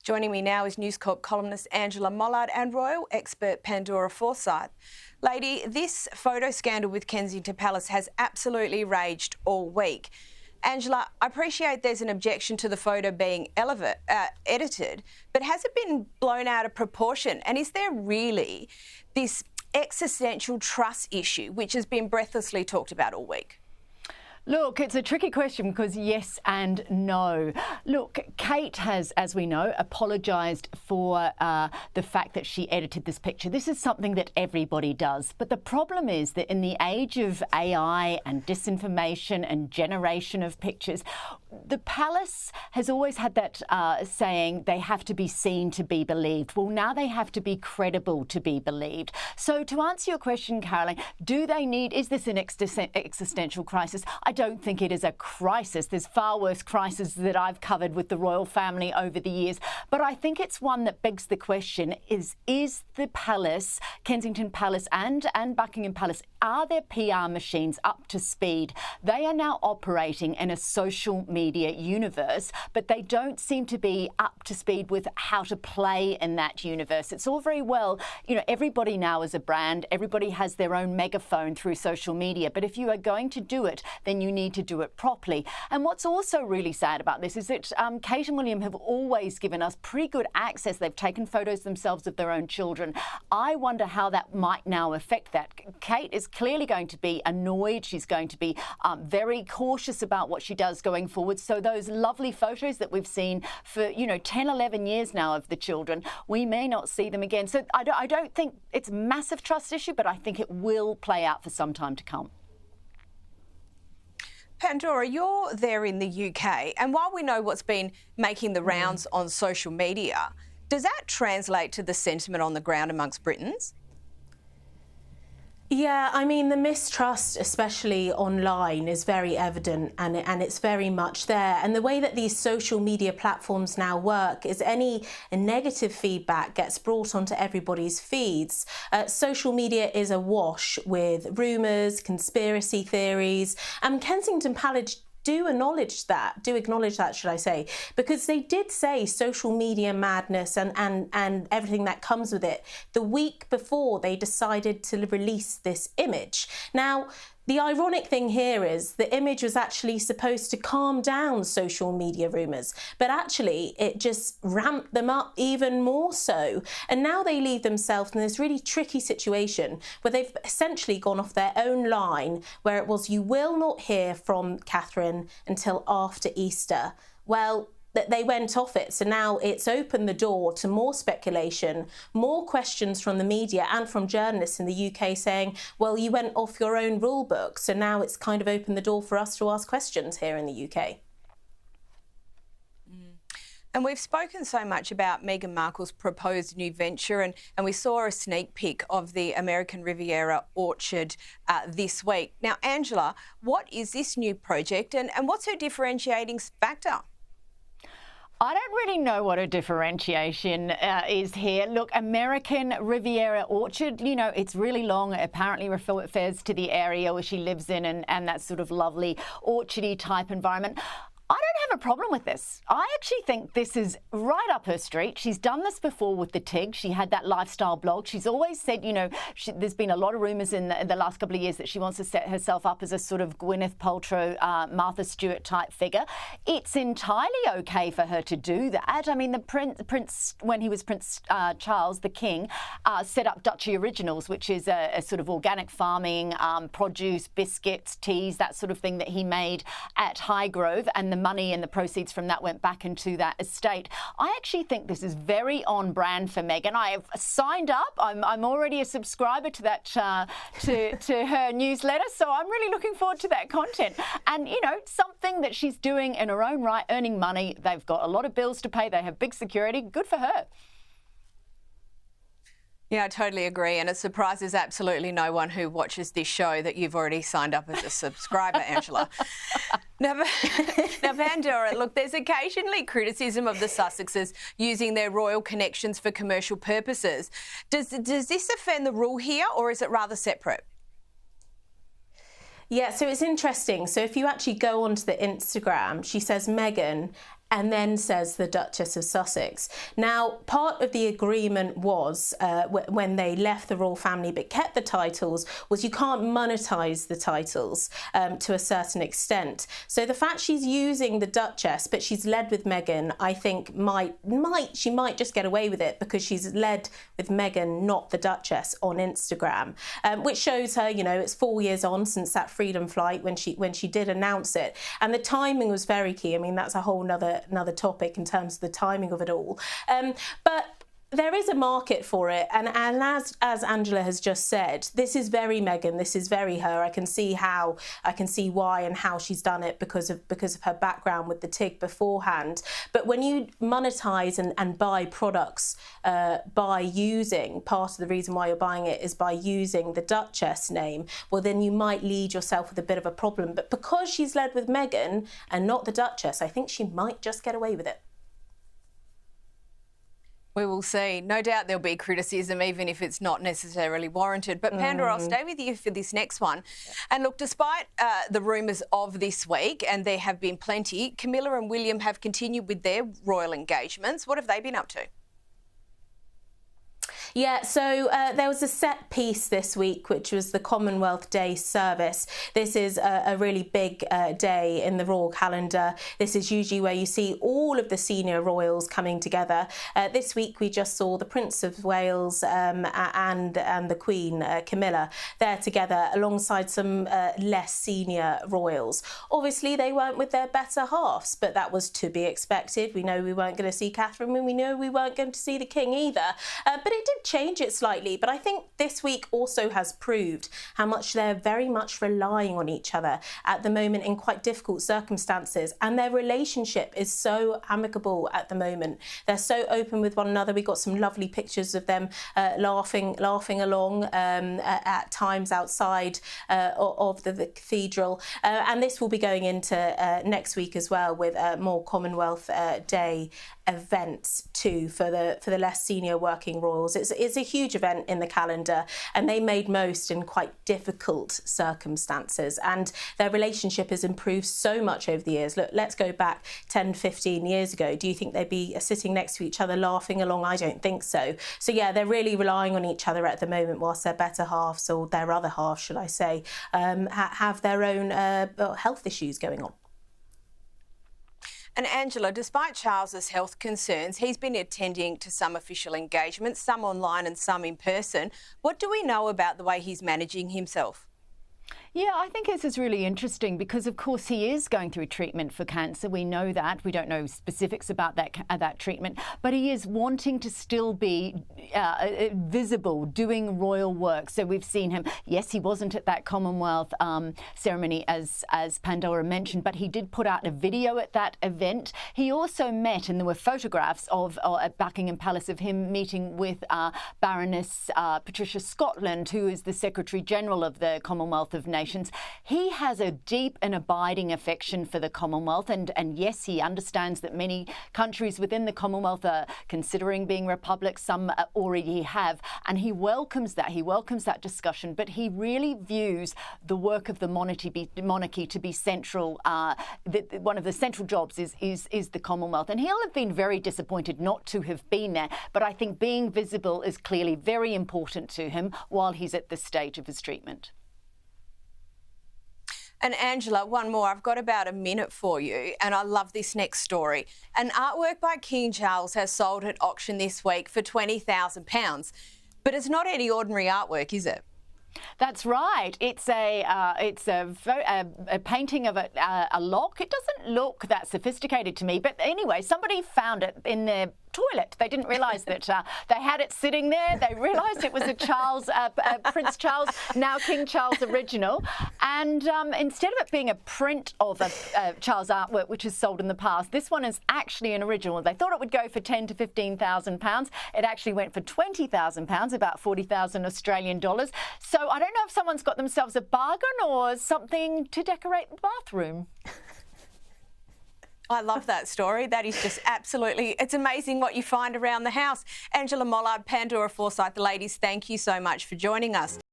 Joining me now is News Corp columnist Angela Mollard and royal expert Pandora Forsyth. Lady, this photo scandal with Kensington Palace has absolutely raged all week. Angela, I appreciate there's an objection to the photo being edited, but has it been blown out of proportion? And is there really this existential trust issue, which has been breathlessly talked about all week? Look, it's a tricky question because yes and no. Look, Kate has, as we know, apologised for the fact that she edited this picture. This is something that everybody does. But the problem is that in the age of AI and disinformation and generation of pictures, the palace has always had that saying they have to be seen to be believed. Well, now they have to be credible to be believed. So to answer your question, Caroline, is this an existential crisis? I don't think it is a crisis. There's far worse crises that I've covered with the royal family over the years. But I think it's one that begs the question is the palace, Kensington Palace and Buckingham Palace, are their PR machines up to speed? They are now operating in a social media universe, but they don't seem to be up to speed with how to play in that universe. It's all very well, everybody now is a brand, everybody has their own megaphone through social media, but if you are going to do it, then you need to do it properly. And what's also really sad about this is that Kate and William have always given us pretty good access. They've taken photos themselves of their own children. I wonder how that might now affect that. Kate is clearly going to be annoyed. She's going to be very cautious about what she does going forward. So those lovely photos that we've seen for, 10, 11 years now of the children, we may not see them again. So I don't think it's a massive trust issue, but I think it will play out for some time to come. Pandora, you're there in the UK, and while we know what's been making the rounds on social media, does that translate to the sentiment on the ground amongst Britons? Yeah, I mean, the mistrust, especially online, is very evident and it's very much there. And the way that these social media platforms now work is any negative feedback gets brought onto everybody's feeds. Social media is awash with rumours, conspiracy theories, and Kensington Palace do acknowledge that, should I say, because they did say social media madness and everything that comes with it the week before they decided to release this image. Now, the ironic thing here is the image was actually supposed to calm down social media rumours, but actually it just ramped them up even more so. And now they leave themselves in this really tricky situation where they've essentially gone off their own line, where it was, you will not hear from Catherine until after Easter. Well, that they went off it. So now it's opened the door to more speculation, more questions from the media and from journalists in the UK saying, well, you went off your own rule book. So now it's kind of opened the door for us to ask questions here in the UK. And we've spoken so much about Meghan Markle's proposed new venture, and we saw a sneak peek of the American Riviera orchard this week. Now, Angela, what is this new project and what's her differentiating factor? I don't really know what a differentiation is here. Look, American Riviera Orchard, it's really long. It apparently refers to the area where she lives in and that sort of lovely orchardy type environment. I don't have a problem with this. I actually think this is right up her street. She's done this before with the TIG. She had that lifestyle blog. She's always said, there's been a lot of rumours in the last couple of years that she wants to set herself up as a sort of Gwyneth Paltrow, Martha Stewart type figure. It's entirely okay for her to do that. I mean, the Prince, when he was Prince Charles, the King, set up Duchy Originals, which is a sort of organic farming, produce, biscuits, teas, that sort of thing that he made at Highgrove, and the money and the proceeds from that went back into that estate. I actually think this is very on brand for Meghan. I have signed up. I'm already a subscriber to that to her newsletter, so I'm really looking forward to that content. And something that she's doing in her own right, earning money. They've got a lot of bills to pay. They have big security. Good for her. Yeah, I totally agree. And it surprises absolutely no one who watches this show that you've already signed up as a subscriber, Angela. Now, Pandora, look, there's occasionally criticism of the Sussexes using their royal connections for commercial purposes. Does this offend the rule here, or is it rather separate? Yeah, so it's interesting. So if you actually go onto the Instagram, she says Meghan and then says the Duchess of Sussex. Now, part of the agreement was, when they left the royal family but kept the titles, was you can't monetize the titles to a certain extent. So the fact she's using the Duchess, but she's led with Meghan, I think she might just get away with it because she's led with Meghan, not the Duchess, on Instagram, which shows her, you know, it's 4 years on since that freedom flight when she did announce it, and the timing was very key. I mean, that's a whole another topic in terms of the timing of it all, but there is a market for it, and as Angela has just said, this is very Meghan, this is very her. I can see why and how she's done it because of her background with the TIG beforehand. But when you monetize and buy products by using, part of the reason why you're buying it is by using the Duchess name, well, then you might lead yourself with a bit of a problem. But because she's led with Meghan and not the Duchess, I think she might just get away with it. We will see. No doubt there'll be criticism, even if it's not necessarily warranted. But Pandora, I'll stay with you for this next one. And look, despite the rumours of this week, and there have been plenty, Camilla and William have continued with their royal engagements. What have they been up to? Yeah, so there was a set piece this week, which was the Commonwealth Day service. This is a really big day in the royal calendar. This is usually where you see all of the senior royals coming together. This week we just saw the Prince of Wales and the Queen, Camilla, there together alongside some less senior royals. Obviously, they weren't with their better halves, but that was to be expected. We know we weren't going to see Catherine, and we know we weren't going to see the King either. But it did change it slightly, but I think this week also has proved how much they're very much relying on each other at the moment in quite difficult circumstances, and their relationship is so amicable at the moment. They're so open with one another. We got some lovely pictures of them laughing along at times outside of the cathedral, and this will be going into next week as well with more Commonwealth Day events too for the less senior working royals. It's a huge event in the calendar, and they made most in quite difficult circumstances, and their relationship has improved so much over the years. Look, let's go back 10, 15 years ago. Do you think they'd be sitting next to each other laughing along? I don't think so. So yeah, they're really relying on each other at the moment, whilst their better halves, or their other half should I say, have their own health issues going on. And Angela, despite Charles's health concerns, he's been attending to some official engagements, some online and some in person. What do we know about the way he's managing himself? Yeah, I think this is really interesting because, of course, he is going through treatment for cancer. We know that. We don't know specifics about that treatment, but he is wanting to still be visible, doing royal work. So we've seen him. Yes, he wasn't at that Commonwealth ceremony, as Pandora mentioned, but he did put out a video at that event. He also met, and there were photographs of at Buckingham Palace of him meeting with Baroness Patricia Scotland, who is the Secretary General of the Commonwealth of Nations. He has a deep and abiding affection for the Commonwealth, and yes, he understands that many countries within the Commonwealth are considering being republics. Some already have, and he welcomes that. He welcomes that discussion, but he really views the work of the monarchy to be central. One of the central jobs is the Commonwealth, and he'll have been very disappointed not to have been there. But I think being visible is clearly very important to him while he's at this stage of his treatment. And Angela, one more. I've got about a minute for you, and I love this next story. An artwork by King Charles has sold at auction this week for £20,000. But it's not any ordinary artwork, is it? That's right. It's a painting of a lock. It doesn't look that sophisticated to me, but anyway, somebody found it in their toilet. They didn't realise that they had it sitting there. They realised it was a Prince Charles, now King Charles original, and instead of it being a print of a Charles artwork which is sold in the past, this one is actually an original. They thought it would go for £10,000 to £15,000. It actually went for £20,000, about 40,000 Australian dollars. So I don't know if someone's got themselves a bargain or something to decorate the bathroom. I love that story. That is just absolutely, it's amazing what you find around the house. Angela Mollard, Pandora Forsyth, the ladies, thank you so much for joining us.